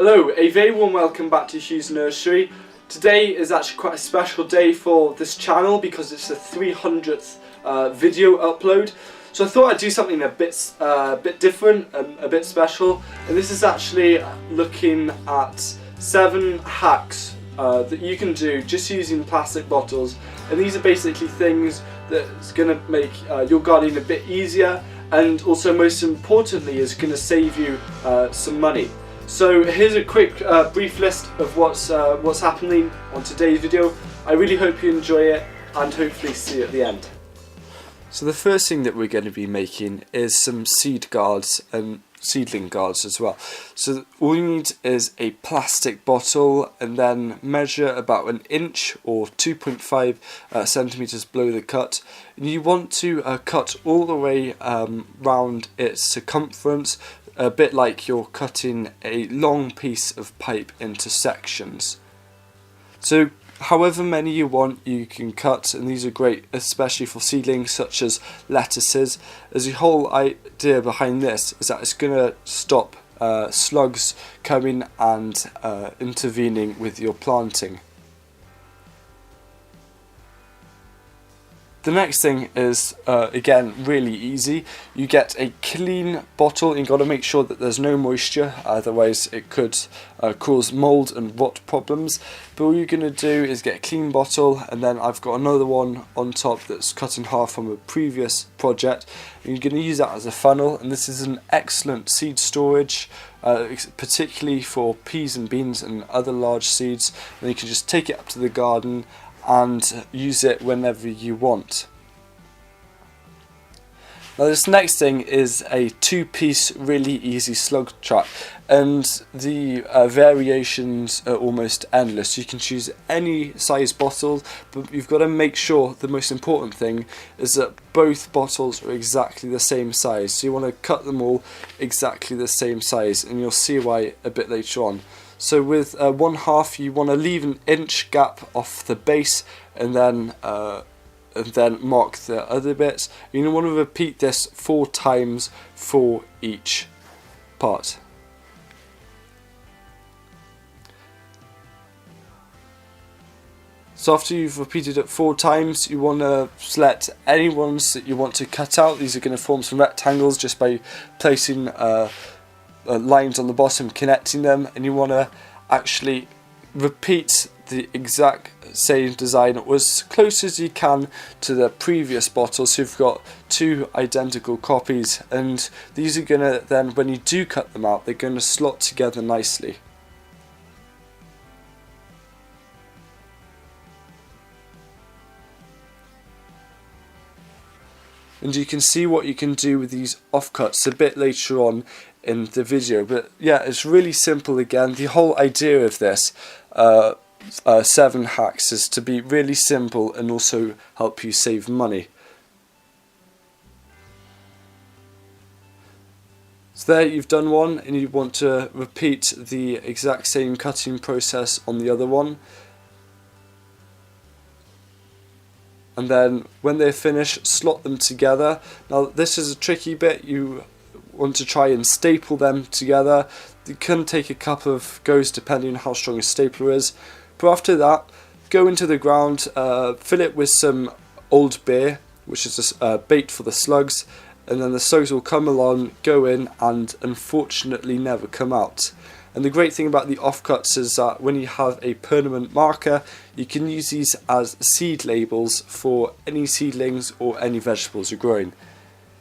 Hello, a very warm welcome back to Hugh's Nursery. Today is actually quite a special day for this channel because it's the 300th video upload. So I thought I'd do something a bit different and a bit special. And this is actually looking at 7 hacks that you can do just using plastic bottles. And these are basically things that's going to make your gardening a bit easier, and also most importantly is going to save you some money. So here's a quick brief list of what's happening on today's video. I really hope you enjoy it and hopefully see you at the end. So the first thing that we're going to be making is some seed guards and seedling guards as well. So all you need is a plastic bottle, and then measure about 1 inch or 2.5 centimeters below the cut. And you want to cut all the way round its circumference, a bit like you're cutting a long piece of pipe into sections. So however many you want you can cut, and these are great especially for seedlings such as lettuces, as the whole idea behind this is that it's going to stop slugs coming and intervening with your planting. The next thing is, again, really easy. You get a clean bottle. You've got to make sure that there's no moisture, otherwise it could cause mould and rot problems. But all you're going to do is get a clean bottle, and then I've got another one on top that's cut in half from a previous project. And you're going to use that as a funnel, and this is an excellent seed storage, particularly for peas and beans and other large seeds. And you can just take it up to the garden and use it whenever you want. Now this next thing is a 2-piece really easy slug trap, and the variations are almost endless. You can choose any size bottle, but you've got to make sure the most important thing is that both bottles are exactly the same size. So you want to cut them all exactly the same size, and you'll see why a bit later on. So with 1/2 you want to leave 1 inch gap off the base, and then mark the other bits. You want to repeat this 4 times for each part. So after you've repeated it 4 times, you want to select any ones that you want to cut out. These are going to form some rectangles just by placing lines on the bottom connecting them, and you want to actually repeat the exact same design as close as you can to the previous bottle, so you've got 2 identical copies, and these are going to then, when you do cut them out, they're going to slot together nicely. And you can see what you can do with these offcuts a bit later on in the video. But yeah, it's really simple again. The whole idea of this 7 hacks is to be really simple and also help you save money. So there you've done one, and you want to repeat the exact same cutting process on the other one. And then when they're finished, slot them together. Now this is a tricky bit. You want to try and staple them together. It can take a couple of goes depending on how strong a stapler is. But after that, go into the ground, fill it with some old beer, which is a bait for the slugs, and then the slugs will come along, go in, and unfortunately never come out. And the great thing about the offcuts is that when you have a permanent marker, you can use these as seed labels for any seedlings or any vegetables you're growing.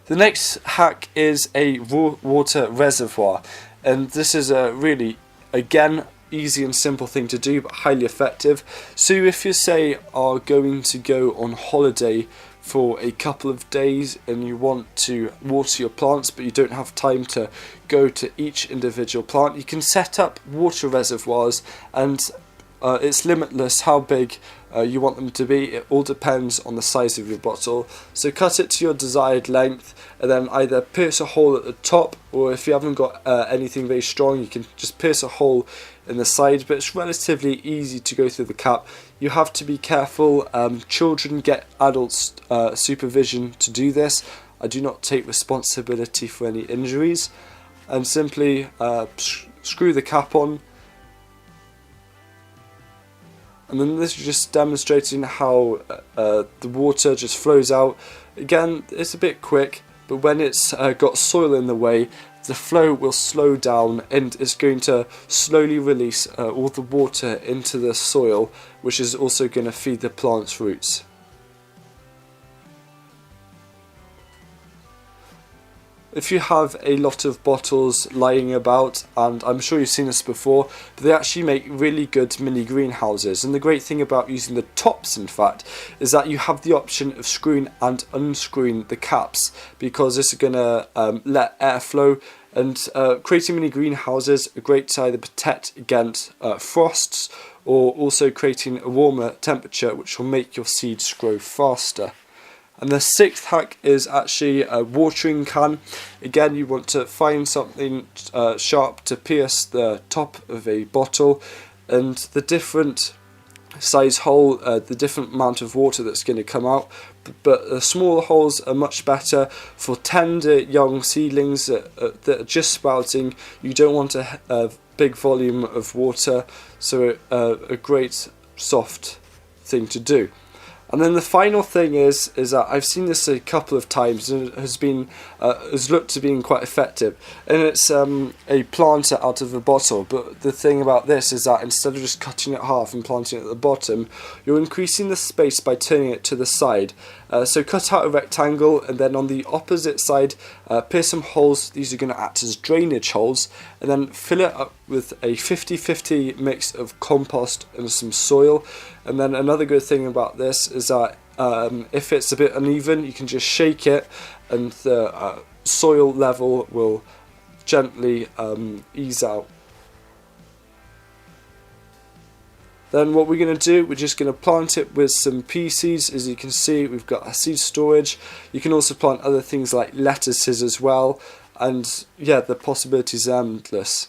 The next hack is a raw water reservoir, and this is a really, again, easy and simple thing to do, but highly effective. So if you say are going to go on holiday for a couple of days and you want to water your plants, but you don't have time to go to each individual plant, you can set up water reservoirs, and it's limitless how big you want them to be. It all depends on the size of your bottle. So cut it to your desired length, and then either pierce a hole at the top, or if you haven't got anything very strong, you can just pierce a hole in the side, but it's relatively easy to go through the cap. You have to be careful. Children get adults supervision to do this. I do not take responsibility for any injuries. And simply screw the cap on, And then this is just demonstrating how the water just flows out. Again, it's a bit quick, but when it's got soil in the way, the flow will slow down and it's going to slowly release all the water into the soil, which is also going to feed the plant's roots. If you have a lot of bottles lying about, and I'm sure you've seen this before, but they actually make really good mini greenhouses. And the great thing about using the tops, in fact, is that you have the option of screwing and unscrewing the caps, because this is going to let air flow. And creating mini greenhouses are great to either protect against frosts, or also creating a warmer temperature which will make your seeds grow faster. And the sixth hack is actually a watering can. Again, you want to find something sharp to pierce the top of a bottle, and the different size hole, the different amount of water that's going to come out. But the smaller holes are much better for tender young seedlings that are just sprouting. You don't want a big volume of water, so a great soft thing to do. And then the final thing is that I've seen this a couple of times and it has looked to being quite effective. And it's a planter out of a bottle. But the thing about this is that instead of just cutting it half and planting it at the bottom, you're increasing the space by turning it to the side. So cut out a rectangle, and then on the opposite side, pierce some holes. These are going to act as drainage holes, and then fill it up with a 50-50 mix of compost and some soil. And then another good thing about this is that if it's a bit uneven, you can just shake it and the soil level will gently ease out. Then what we're going to do, we're just going to plant it with some pea seeds. As you can see, we've got a seed storage. You can also plant other things like lettuces as well, and yeah, the possibilities are endless.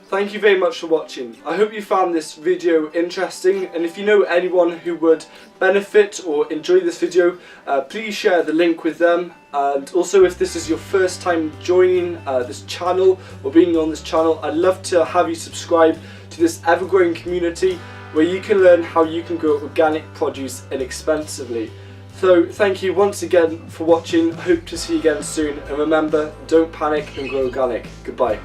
Thank you very much for watching. I hope you found this video interesting, and if you know anyone who would benefit or enjoy this video, please share the link with them. And also, if this is your first time joining this channel or being on this channel, I'd love to have you subscribe to this ever-growing community where you can learn how you can grow organic produce inexpensively. So thank you once again for watching. I hope to see you again soon, and remember, don't panic and grow organic. Goodbye.